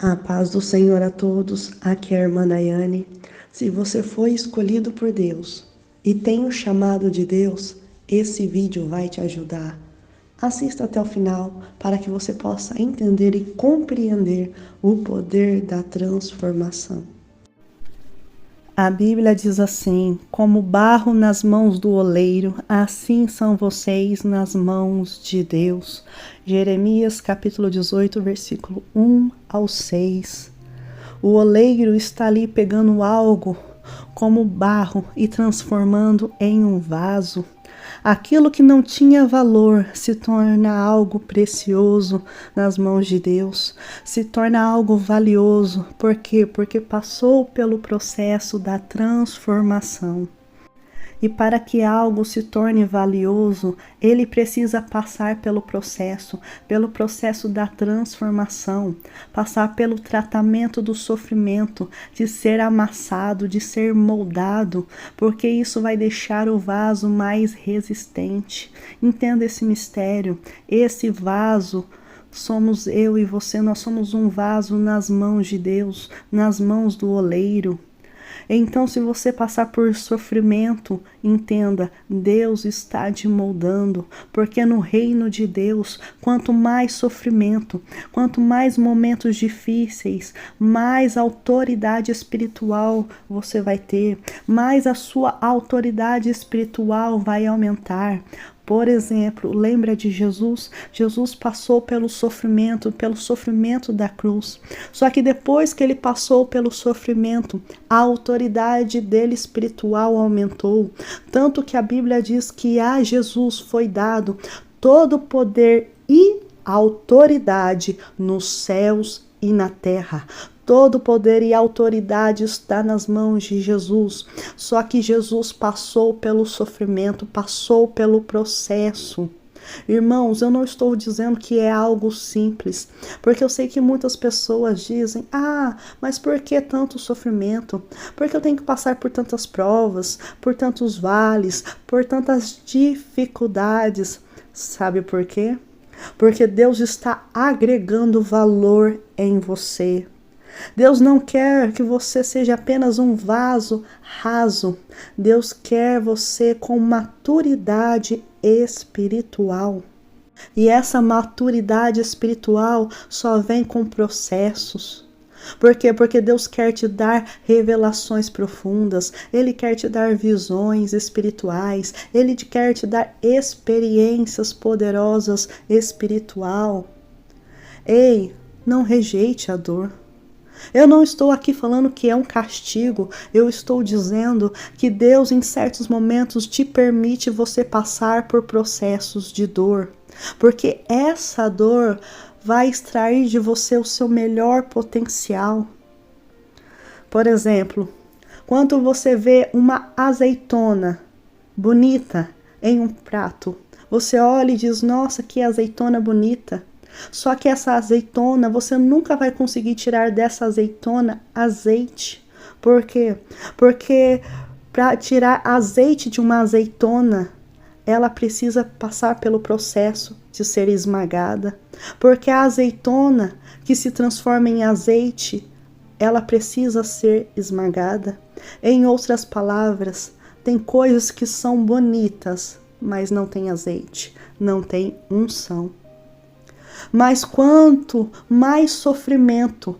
A paz do Senhor a todos, aqui é a irmã Daiane. Se você foi escolhido por Deus e tem o chamado de Deus, esse vídeo vai te ajudar. Assista até o final para que você possa entender e compreender o poder da transformação. A Bíblia diz assim: como barro nas mãos do oleiro, assim são vocês nas mãos de Deus. Jeremias capítulo 18, versículo 1 ao 6. O oleiro está ali pegando algo como barro e transformando em um vaso. Aquilo que não tinha valor se torna algo precioso nas mãos de Deus, se torna algo valioso. Por quê? Porque passou pelo processo da transformação. E para que algo se torne valioso, ele precisa passar pelo processo da transformação, passar pelo tratamento do sofrimento, de ser amassado, de ser moldado, porque isso vai deixar o vaso mais resistente. Entenda esse mistério, esse vaso somos eu e você, nós somos um vaso nas mãos de Deus, nas mãos do oleiro. Então, se você passar por sofrimento, entenda, Deus está te moldando, porque no reino de Deus, quanto mais sofrimento, quanto mais momentos difíceis, mais autoridade espiritual você vai ter, mais a sua autoridade espiritual vai aumentar. Por exemplo, lembra de Jesus? Jesus passou pelo sofrimento da cruz. Só que depois que ele passou pelo sofrimento, a autoridade dele espiritual aumentou. Tanto que a Bíblia diz que a Jesus foi dado todo o poder e autoridade nos céus e na terra. Todo poder e autoridade está nas mãos de Jesus. Só que Jesus passou pelo sofrimento, passou pelo processo. Irmãos, eu não estou dizendo que é algo simples, porque eu sei que muitas pessoas dizem: mas por que tanto sofrimento? Por que eu tenho que passar por tantas provas, por tantos vales, por tantas dificuldades? Sabe por quê? Porque Deus está agregando valor em você. Deus não quer que você seja apenas um vaso raso. Deus quer você com maturidade espiritual. E essa maturidade espiritual só vem com processos. Por quê? Porque Deus quer te dar revelações profundas, Ele quer te dar visões espirituais, Ele quer te dar experiências poderosas espiritual. Ei, não rejeite a dor. Eu não estou aqui falando que é um castigo, eu estou dizendo que Deus em certos momentos te permite você passar por processos de dor, porque essa dor vai extrair de você o seu melhor potencial. Por exemplo, quando você vê uma azeitona bonita em um prato, você olha e diz: nossa, que azeitona bonita. Só que essa azeitona, você nunca vai conseguir tirar dessa azeitona azeite. Por quê? Porque para tirar azeite de uma azeitona, ela precisa passar pelo processo de ser esmagada. Porque a azeitona que se transforma em azeite, ela precisa ser esmagada. Em outras palavras, tem coisas que são bonitas, mas não tem azeite, não tem unção. Mas quanto mais sofrimento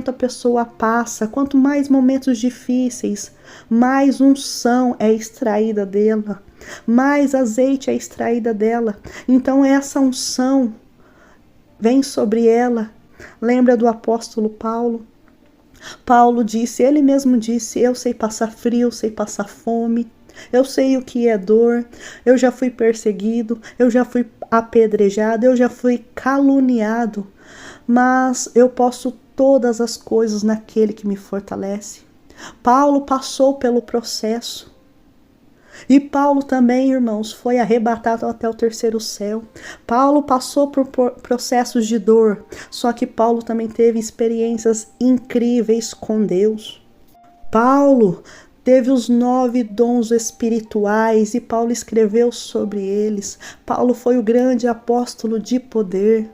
a pessoa passa, quanto mais momentos difíceis, mais unção é extraída dela, mais azeite é extraída dela. Então essa unção vem sobre ela. Lembra do apóstolo Paulo? Paulo disse, ele mesmo disse: eu sei passar frio, sei passar fome. Eu sei o que é dor, eu já fui perseguido, eu já fui apedrejado, eu já fui caluniado, mas eu posso todas as coisas naquele que me fortalece. Paulo passou pelo processo. E Paulo também, irmãos, foi arrebatado até o terceiro céu. Paulo passou por processos de dor, só que Paulo também teve experiências incríveis com Deus. Paulo teve os 9 dons espirituais e Paulo escreveu sobre eles. Paulo foi o grande apóstolo de poder.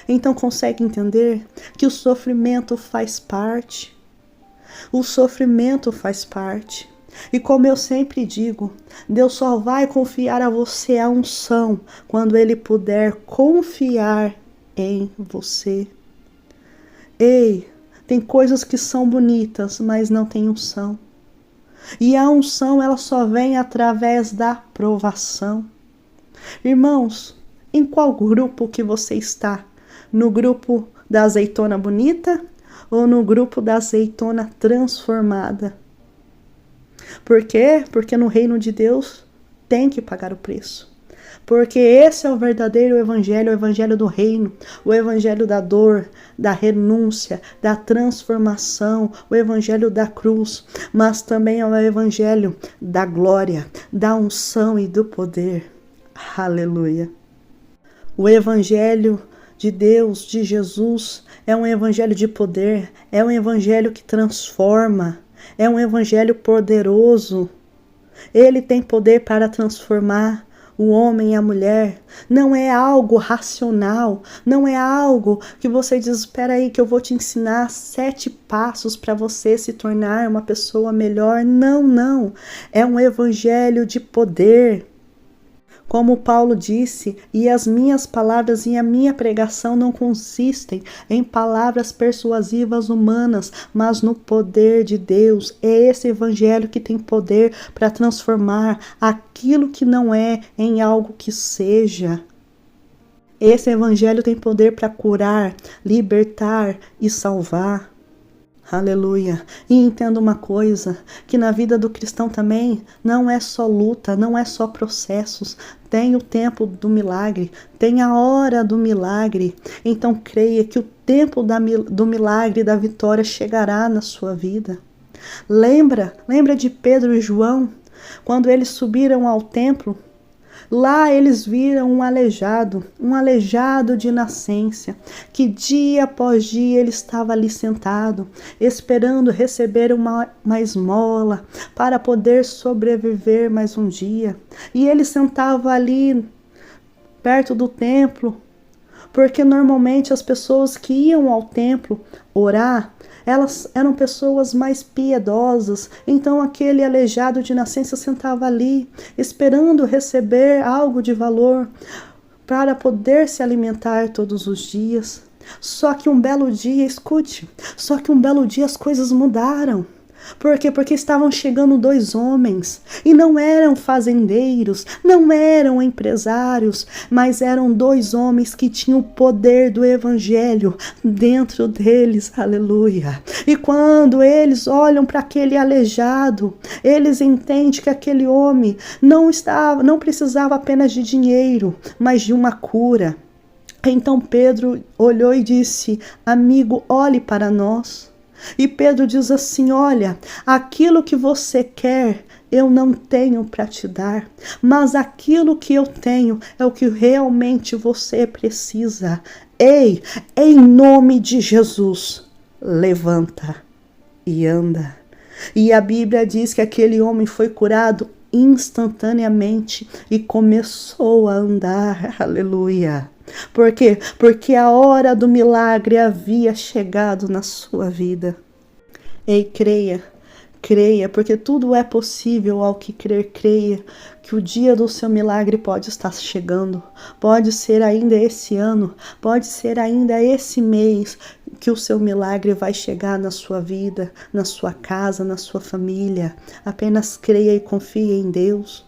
Então consegue entender que o sofrimento faz parte. O sofrimento faz parte. E como eu sempre digo, Deus só vai confiar a você a unção quando Ele puder confiar em você. Ei, tem coisas que são bonitas, mas não tem unção. E a unção, ela só vem através da provação. Irmãos, em qual grupo que você está? No grupo da azeitona bonita ou no grupo da azeitona transformada? Por quê? Porque no reino de Deus tem que pagar o preço. Porque esse é o verdadeiro evangelho, o evangelho do reino, o evangelho da dor, da renúncia, da transformação, o evangelho da cruz, mas também é o evangelho da glória, da unção e do poder. Aleluia! O evangelho de Deus, de Jesus, é um evangelho de poder, é um evangelho que transforma, é um evangelho poderoso. Ele tem poder para transformar o homem e a mulher. Não é algo racional, não é algo que você diz, espera aí que eu vou te ensinar 7 passos para você se tornar uma pessoa melhor. Não, não. É um evangelho de poder. Como Paulo disse, e as minhas palavras e a minha pregação não consistem em palavras persuasivas humanas, mas no poder de Deus. É esse evangelho que tem poder para transformar aquilo que não é em algo que seja. Esse evangelho tem poder para curar, libertar e salvar. Aleluia. E entenda uma coisa, que na vida do cristão também não é só luta, não é só processos. Tem o tempo do milagre, tem a hora do milagre. Então creia que o tempo do milagre, da vitória chegará na sua vida. Lembra de Pedro e João, quando eles subiram ao templo? Lá eles viram um aleijado de nascença, que dia após dia ele estava ali sentado, esperando receber uma esmola para poder sobreviver mais um dia. E ele sentava ali perto do templo, porque normalmente as pessoas que iam ao templo orar, elas eram pessoas mais piedosas. Então aquele aleijado de nascença sentava ali, esperando receber algo de valor para poder se alimentar todos os dias. Só que um belo dia, escute, só que um belo dia as coisas mudaram. Por quê? Porque estavam chegando 2 homens, e não eram fazendeiros, não eram empresários, mas eram 2 homens que tinham o poder do evangelho dentro deles, aleluia. E quando eles olham para aquele aleijado, eles entendem que aquele homem não precisava apenas de dinheiro, mas de uma cura. Então Pedro olhou e disse: amigo, olhe para nós. E Pedro diz assim: olha, aquilo que você quer eu não tenho para te dar, mas aquilo que eu tenho é o que realmente você precisa. Ei, em nome de Jesus, levanta e anda. E a Bíblia diz que aquele homem foi curado instantaneamente e começou a andar, aleluia. Por quê? Porque a hora do milagre havia chegado na sua vida. Ei, creia, porque tudo é possível ao que crer. Creia que o dia do seu milagre pode estar chegando. Pode ser ainda esse ano, pode ser ainda esse mês que o seu milagre vai chegar na sua vida, na sua casa, na sua família. Apenas creia e confie em Deus.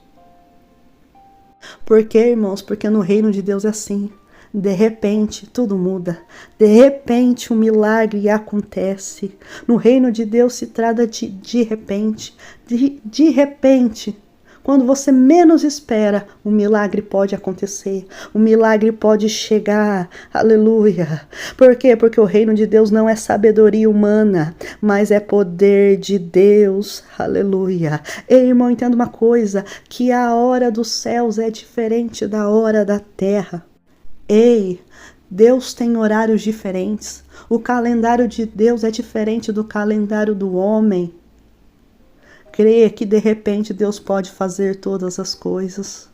Por quê, irmãos? Porque no reino de Deus é assim. De repente, tudo muda. De repente, um milagre acontece. No reino de Deus se trata de repente. De repente, quando você menos espera, um milagre pode acontecer. Um milagre pode chegar. Aleluia. Por quê? Porque o reino de Deus não é sabedoria humana, mas é poder de Deus. Aleluia. Ei, irmão, entenda uma coisa, que a hora dos céus é diferente da hora da terra. Ei, Deus tem horários diferentes. O calendário de Deus é diferente do calendário do homem. Creia que de repente Deus pode fazer todas as coisas.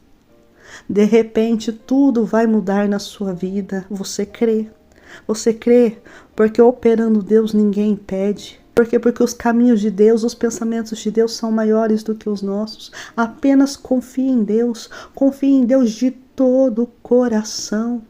De repente tudo vai mudar na sua vida. Você crê? Você crê? Porque operando Deus ninguém impede. Por quê? Porque os caminhos de Deus, os pensamentos de Deus são maiores do que os nossos. Apenas confie em Deus. Confie em Deus de todo o coração.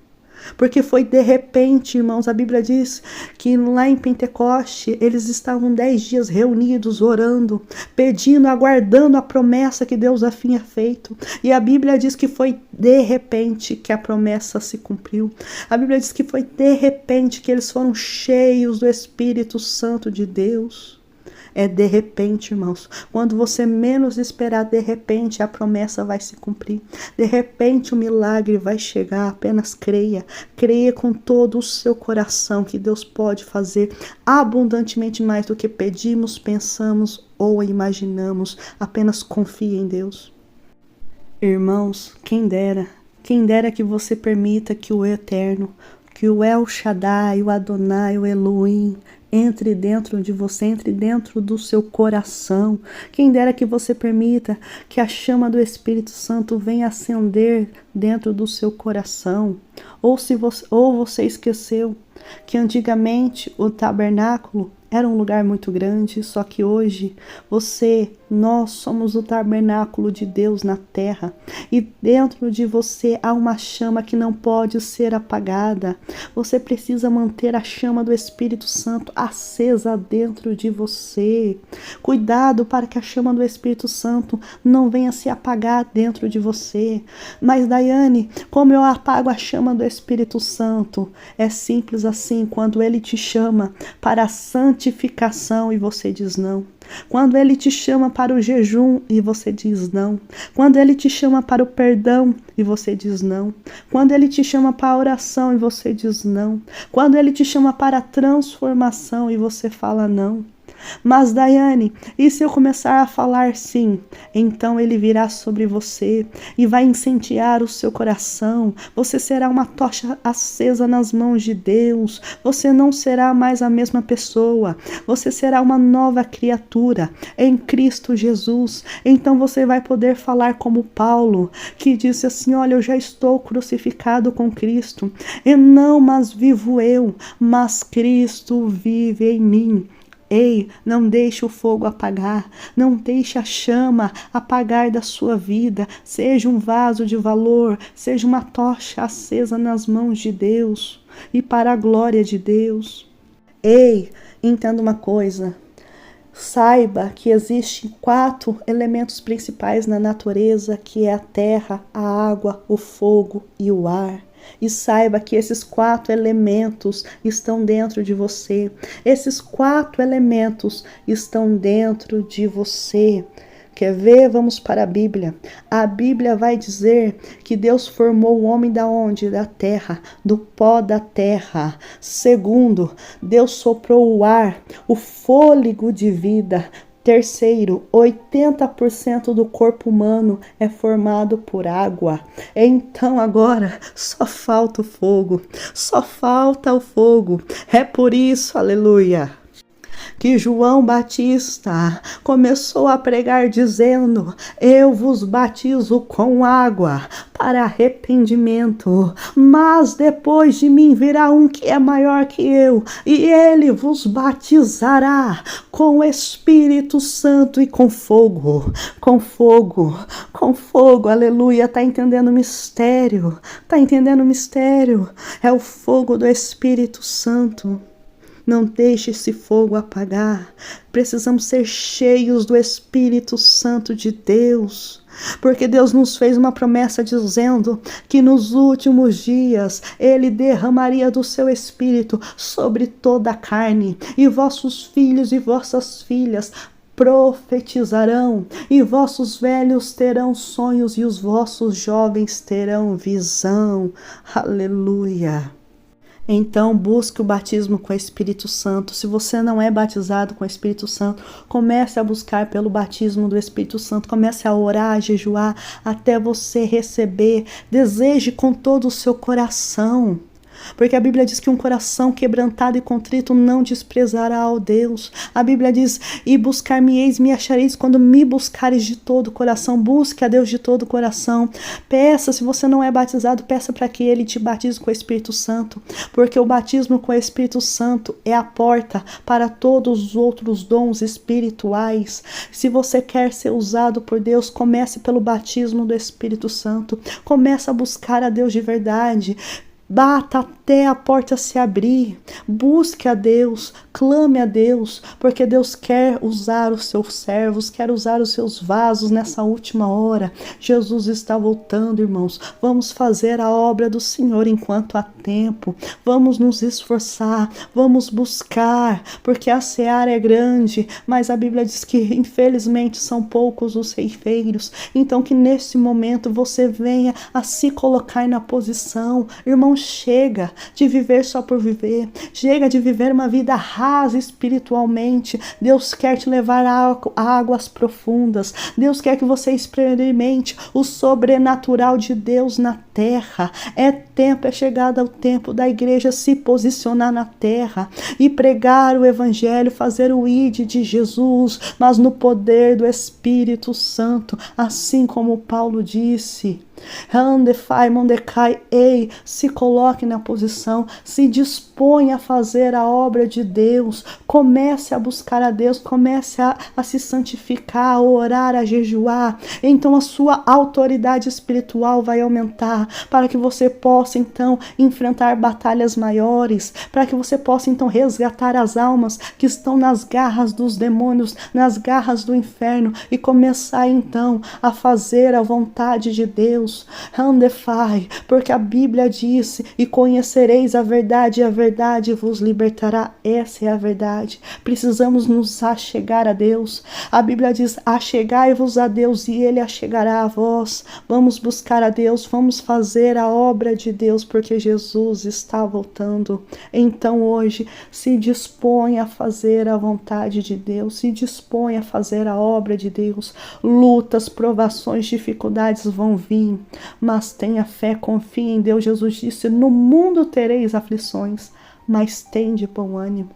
Porque foi de repente, irmãos, a Bíblia diz que lá em Pentecoste eles estavam 10 dias reunidos, orando, pedindo, aguardando a promessa que Deus havia feito. E a Bíblia diz que foi de repente que a promessa se cumpriu. A Bíblia diz que foi de repente que eles foram cheios do Espírito Santo de Deus. É de repente, irmãos. Quando você menos esperar, de repente a promessa vai se cumprir. De repente o milagre vai chegar. Apenas creia. Creia com todo o seu coração que Deus pode fazer abundantemente mais do que pedimos, pensamos ou imaginamos. Apenas confie em Deus. Irmãos, quem dera que você permita que o Eterno, que o El Shaddai, o Adonai, o Elohim, entre dentro de você, entre dentro do seu coração. Quem dera que você permita que a chama do Espírito Santo venha acender dentro do seu coração. Ou você esqueceu que antigamente o tabernáculo era um lugar muito grande, só que hoje nós somos o tabernáculo de Deus na terra. E dentro de você há uma chama que não pode ser apagada. Você precisa manter a chama do Espírito Santo acesa dentro de você. Cuidado para que a chama do Espírito Santo não venha se apagar dentro de você. Mas Daiane, como eu apago a chama do Espírito Santo? É simples assim, quando ele te chama para a santificação e você diz não. Quando ele te chama para o jejum e você diz não. Quando ele te chama para o perdão e você diz não. Quando ele te chama para a oração e você diz não. Quando ele te chama para a transformação e você fala não. Mas Daiane, e se eu começar a falar sim? Então ele virá sobre você e vai incendiar o seu coração. Você será uma tocha acesa nas mãos de Deus. Você não será mais a mesma pessoa. Você será uma nova criatura em Cristo Jesus. Então você vai poder falar como Paulo, que disse assim: olha, eu já estou crucificado com Cristo. E não mais vivo eu, mas Cristo vive em mim. Ei, não deixe o fogo apagar, não deixe a chama apagar da sua vida. Seja um vaso de valor, seja uma tocha acesa nas mãos de Deus e para a glória de Deus. Ei, entenda uma coisa. Saiba que existem 4 elementos principais na natureza, que é a terra, a água, o fogo e o ar. E saiba que esses 4 elementos estão dentro de você. Esses 4 elementos estão dentro de você. Quer ver? Vamos para a Bíblia. A Bíblia vai dizer que Deus formou o homem da onde? Da terra, do pó da terra. Segundo, Deus soprou o ar, o fôlego de vida. Terceiro, 80% do corpo humano é formado por água. Então agora só falta o fogo. Só falta o fogo. É por isso, aleluia, que João Batista começou a pregar dizendo: eu vos batizo com água para arrependimento, mas depois de mim virá um que é maior que eu, e ele vos batizará com o Espírito Santo e com fogo, aleluia. Tá entendendo o mistério? Tá entendendo o mistério? É o fogo do Espírito Santo. Não deixe esse fogo apagar. Precisamos ser cheios do Espírito Santo de Deus. Porque Deus nos fez uma promessa dizendo que nos últimos dias Ele derramaria do seu Espírito sobre toda a carne. E vossos filhos e vossas filhas profetizarão, e vossos velhos terão sonhos, e os vossos jovens terão visão. Aleluia. Então busque o batismo com o Espírito Santo. Se você não é batizado com o Espírito Santo, comece a buscar pelo batismo do Espírito Santo. Comece a orar, a jejuar até você receber. Deseje com todo o seu coração. porque a Bíblia diz que um coração quebrantado e contrito não desprezará ao Deus. A Bíblia diz, e buscar-me-eis, me achareis quando me buscares de todo o coração. Busque a Deus de todo o coração. Peça, se você não é batizado, peça para que Ele te batize com o Espírito Santo, porque o batismo com o Espírito Santo é a porta para todos os outros dons espirituais. Se você quer ser usado por Deus, comece pelo batismo do Espírito Santo. Comece a buscar a Deus de verdade. Bata até a porta se abrir, busque a Deus, clame a Deus, porque Deus quer usar os seus servos, quer usar os seus vasos nessa última hora. Jesus está voltando, irmãos. Vamos fazer a obra do Senhor enquanto há tempo. Vamos nos esforçar, vamos buscar, porque a seara é grande, mas a Bíblia diz que infelizmente são poucos os ceifeiros. Então que nesse momento você venha a se colocar na posição. Irmão, chega de viver só por viver, chega de viver uma vida rasa espiritualmente. Deus quer te levar a águas profundas. Deus quer que você experimente o sobrenatural de Deus na terra. É chegado o tempo da igreja se posicionar na terra e pregar o evangelho, fazer o ide de Jesus, mas no poder do Espírito Santo, assim como Paulo disse. Handefai, Mondecai, ei, se coloque na posição, se dispõe a fazer a obra de Deus, comece a buscar a Deus, comece a se santificar, a orar, a jejuar. Então a sua autoridade espiritual vai aumentar, para que você possa então enfrentar batalhas maiores, para que você possa então resgatar as almas que estão nas garras dos demônios, nas garras do inferno, e começar então a fazer a vontade de Deus. Handefai, porque a Bíblia disse, e conhecereis a verdade, e a verdade vos libertará. Essa é a verdade. Precisamos nos achegar a Deus. A Bíblia diz, achegai-vos a Deus e Ele achegará a vós. Vamos buscar a Deus, vamos fazer a obra de Deus, porque Jesus está voltando. Então hoje, se dispõe a fazer a vontade de Deus, se dispõe a fazer a obra de Deus. Lutas, provações, dificuldades vão vir, mas tenha fé, confie em Deus. Jesus disse, no mundo tereis aflições, mas tende bom ânimo.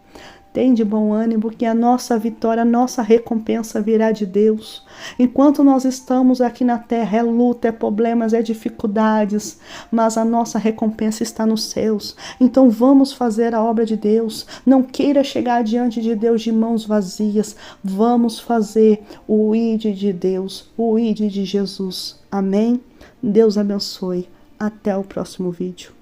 Tende bom ânimo, que a nossa vitória, a nossa recompensa virá de Deus. Enquanto nós estamos aqui na terra, é luta, é problemas, é dificuldades, mas a nossa recompensa está nos céus. Então vamos fazer a obra de Deus. Não queira chegar diante de Deus de mãos vazias. Vamos fazer o ide de Deus, o ide de Jesus. Amém? Deus abençoe. Até o próximo vídeo.